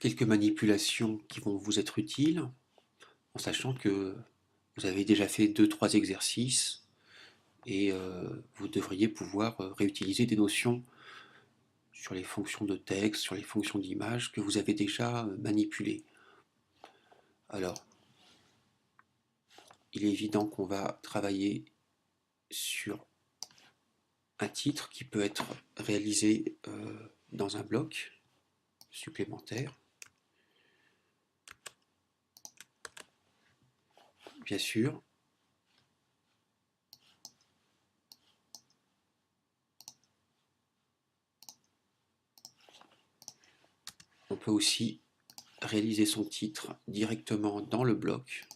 quelques manipulations qui vont vous être utiles, en sachant que vous avez déjà fait 2-3 exercices et vous devriez pouvoir réutiliser des notions sur les fonctions de texte, sur les fonctions d'image que vous avez déjà manipulées. Alors, il est évident qu'on va travailler sur un titre qui peut être réalisé dans un bloc supplémentaire. Bien sûr, on peut aussi réaliser son titre directement dans le bloc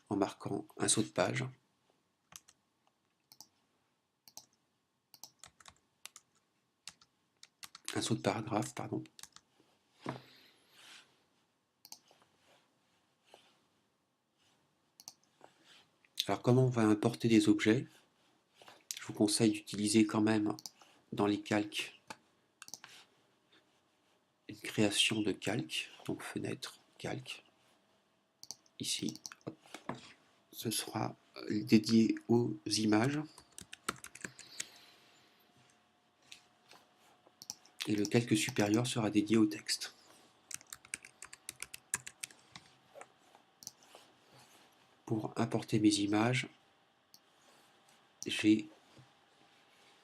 en marquant un saut de page. Un saut de paragraphe, pardon. Alors comment on va importer des objets? Je vous conseille d'utiliser quand même dans les calques une création de calque, donc fenêtre, calque, ici. Ce sera dédié aux images. Et le calque supérieur sera dédié au texte. Pour importer mes images, j'ai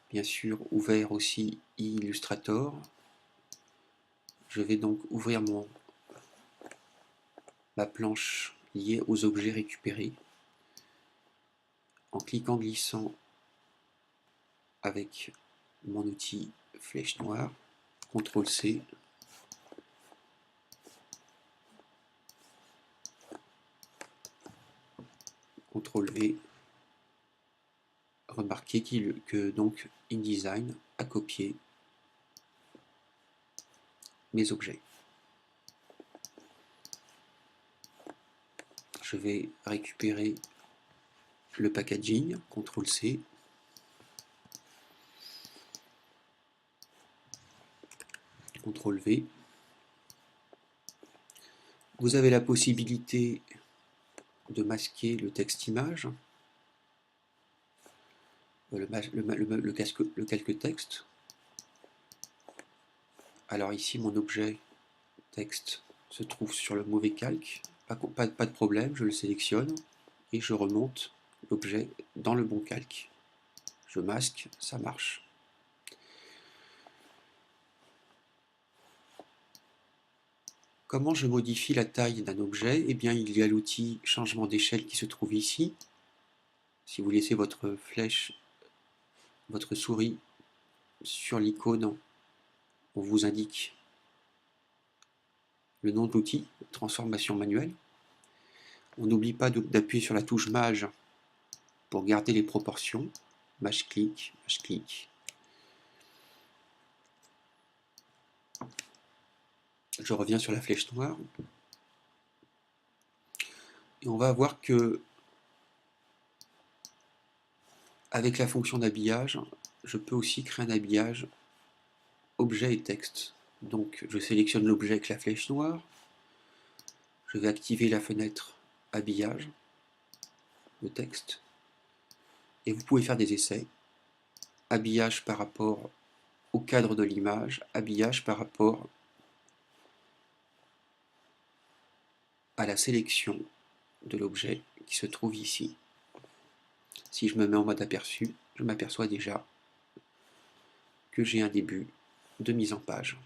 bien sûr ouvert aussi Illustrator. Je vais donc ouvrir ma planche liée aux objets récupérés en cliquant glissant avec mon outil flèche noire, CTRL-C, CTRL-V. Remarquez que donc InDesign a copié mes objets. Je vais récupérer le packaging, CTRL-C, CTRL-V. Vous avez la possibilité de masquer le texte image, le calque texte. Alors ici, mon objet texte se trouve sur le mauvais calque. Pas de problème, je le sélectionne et je remonte l'objet dans le bon calque. Je masque, ça marche. Comment je modifie la taille d'un objet? Eh bien, il y a l'outil changement d'échelle qui se trouve ici. Si vous laissez votre flèche, votre souris sur l'icône, on vous indique le nom de l'outil, transformation manuelle. On n'oublie pas d'appuyer sur la touche Maj pour garder les proportions. Maj-clic, Maj-clic. Je reviens sur la flèche noire. Et on va voir que avec la fonction d'habillage, je peux aussi créer un habillage objet et texte. Donc je sélectionne l'objet avec la flèche noire. Je vais activer la fenêtre habillage, le texte. Et vous pouvez faire des essais. Habillage par rapport au cadre de l'image, habillage par rapport à la sélection de l'objet qui se trouve ici. Si je me mets en mode aperçu, je m'aperçois déjà que j'ai un début de mise en page.